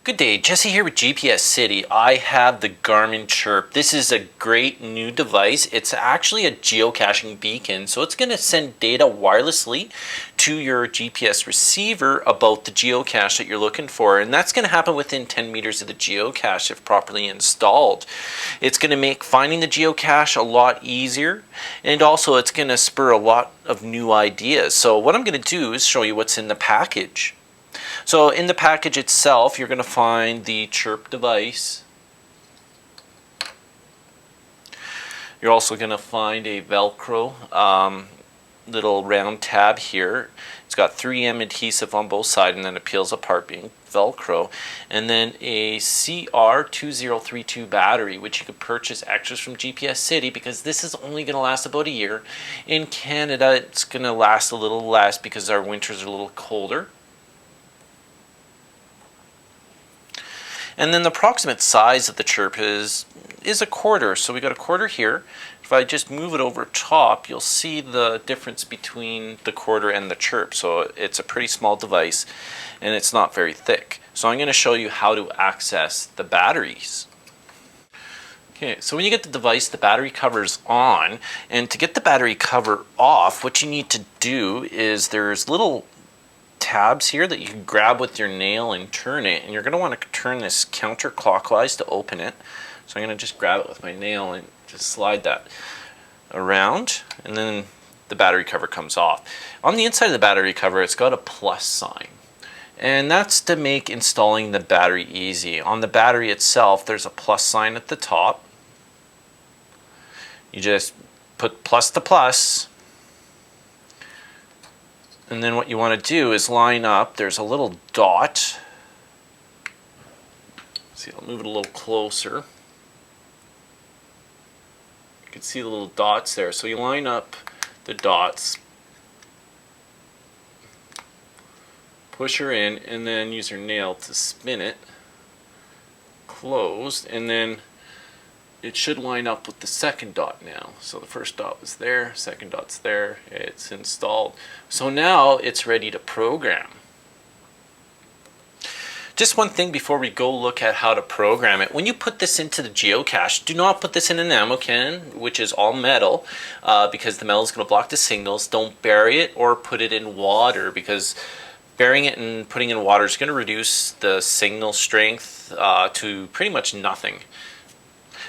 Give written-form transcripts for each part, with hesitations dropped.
Good day, Jesse here with GPSCity. I have the Garmin Chirp. This is a great new device. It's actually a geocaching beacon, so it's going to send data wirelessly to your GPS receiver about the geocache that you're looking for, and that's going to happen within 10 meters of the geocache if properly installed. It's going to make finding the geocache a lot easier, and also it's going to spur a lot of new ideas. So what I'm going to do is show you what's in the package. So in the package itself, you're going to find the Chirp device. You're also going to find a Velcro little round tab here. It's got 3M adhesive on both sides and then it peels apart being Velcro. And then a CR2032 battery, which you could purchase extras from GPSCity because this is only going to last about a year. In Canada, it's going to last a little less because our winters are a little colder. And then the approximate size of the Chirp is a quarter. So we got a quarter here. If I just move it over top, you'll see the difference between the quarter and the Chirp. So it's a pretty small device and it's not very thick. So I'm going to show you how to access the batteries. Okay, so when you get the device, the battery cover's on. And to get the battery cover off, what you need to do is there's little tabs here that you can grab with your nail and turn it, and you're going to want to turn this counterclockwise to open it. So I'm going to just grab it with my nail and just slide that around, and then the battery cover comes off. On the inside of the battery cover, it's got a plus sign, and that's to make installing the battery easy. On the battery itself, there's a plus sign at the top. You just put plus to plus, and then what you want to do is line up. There's a little dot. See, I'll move it a little closer. You can see the little dots there. So you line up the dots, push her in, and then use your nail to spin it closed, and then it should line up with the second dot now. So the first dot was there, second dot's there, it's installed. So now it's ready to program. Just one thing before we go look at how to program it. When you put this into the geocache, do not put this in an ammo can, which is all metal, because the metal is going to block the signals. Don't bury it or put it in water, because burying it and putting it in water is going to reduce the signal strength to pretty much nothing.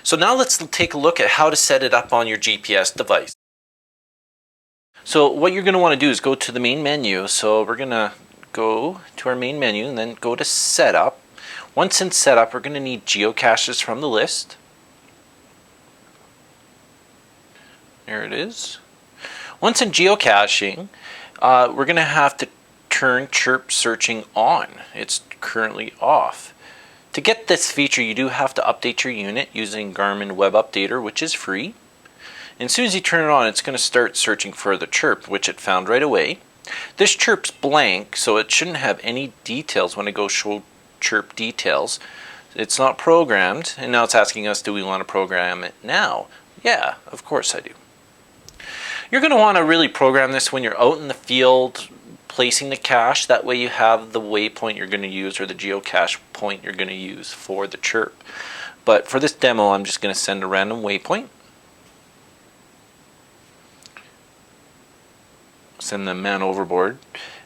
So now let's take a look at how to set it up on your GPS device. So what you're going to want to do is go to the main menu. So we're going to go to our main menu and then go to Setup. Once in Setup, we're going to need geocaches from the list. There it is. Once in geocaching, we're going to have to turn Chirp searching on. It's currently off. To get this feature, you do have to update your unit using Garmin Web Updater, which is free. And as soon as you turn it on, it's going to start searching for the Chirp, which it found right away. This Chirp's blank, so it shouldn't have any details when I go show Chirp details. It's not programmed, and now it's asking us, do we want to program it now? Yeah, of course I do. You're going to want to really program this when you're out in the field, placing the cache. That way you have the waypoint you're going to use, or the geocache point you're going to use for the Chirp. But for this demo, I'm just going to send a random waypoint. Send the man overboard,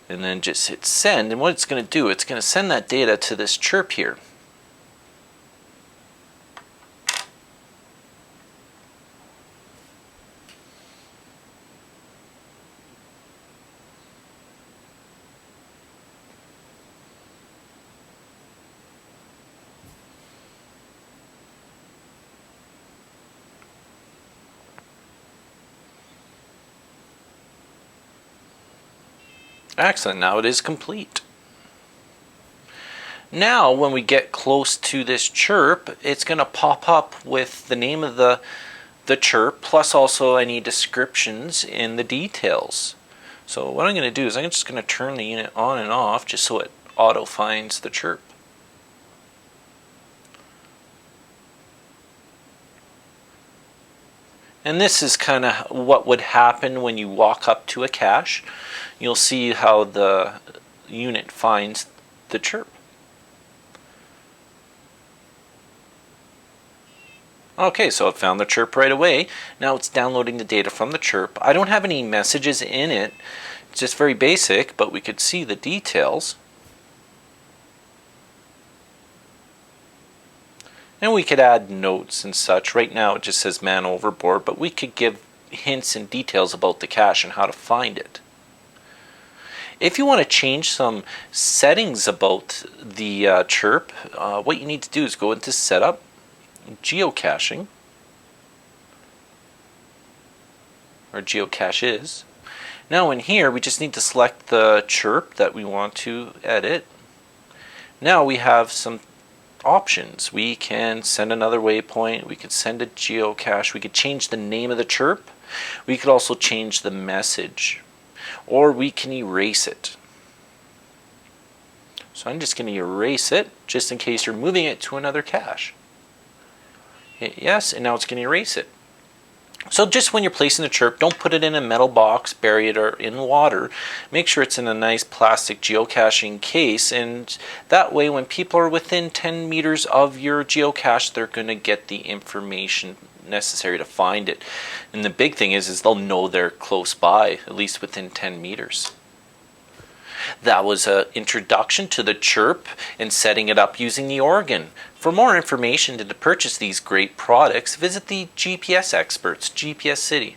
and then just hit send. And what it's going to do, it's going to send that data to this Chirp here. Excellent, now it is complete. Now when we get close to this Chirp, it's going to pop up with the name of the Chirp, plus also any descriptions in the details. So what I'm going to do is I'm just going to turn the unit on and off just so it auto finds the Chirp. And this is kind of what would happen when you walk up to a cache. You'll see how the unit finds the chirp. Okay, so it found the chirp right away. Now it's downloading the data from the chirp. I don't have any messages in it. It's just very basic, but we could see the details. And we could add notes and such. Right now it just says man overboard, but we could give hints and details about the cache and how to find it. If you want to change some settings about the chirp, what you need to do is go into Setup, Geocaching, or Geocaches. Now in here we just need to select the chirp that we want to edit. Now we have some options. We can send another waypoint, we could send a geocache, we could change the name of the chirp, we could also change the message, or we can erase it. So I'm just going to erase it just in case you're moving it to another cache. Hit yes, and now it's going to erase it. So just when you're placing the chirp, don't put it in a metal box, bury it, or in water. Make sure it's in a nice plastic geocaching case, and that way when people are within 10 meters of your geocache, they're going to get the information necessary to find it. And the big thing is they'll know they're close by, at least within 10 meters. That was an introduction to the chirp and setting it up using the organ. For more information and to purchase these great products, visit the GPS experts, GPSCity.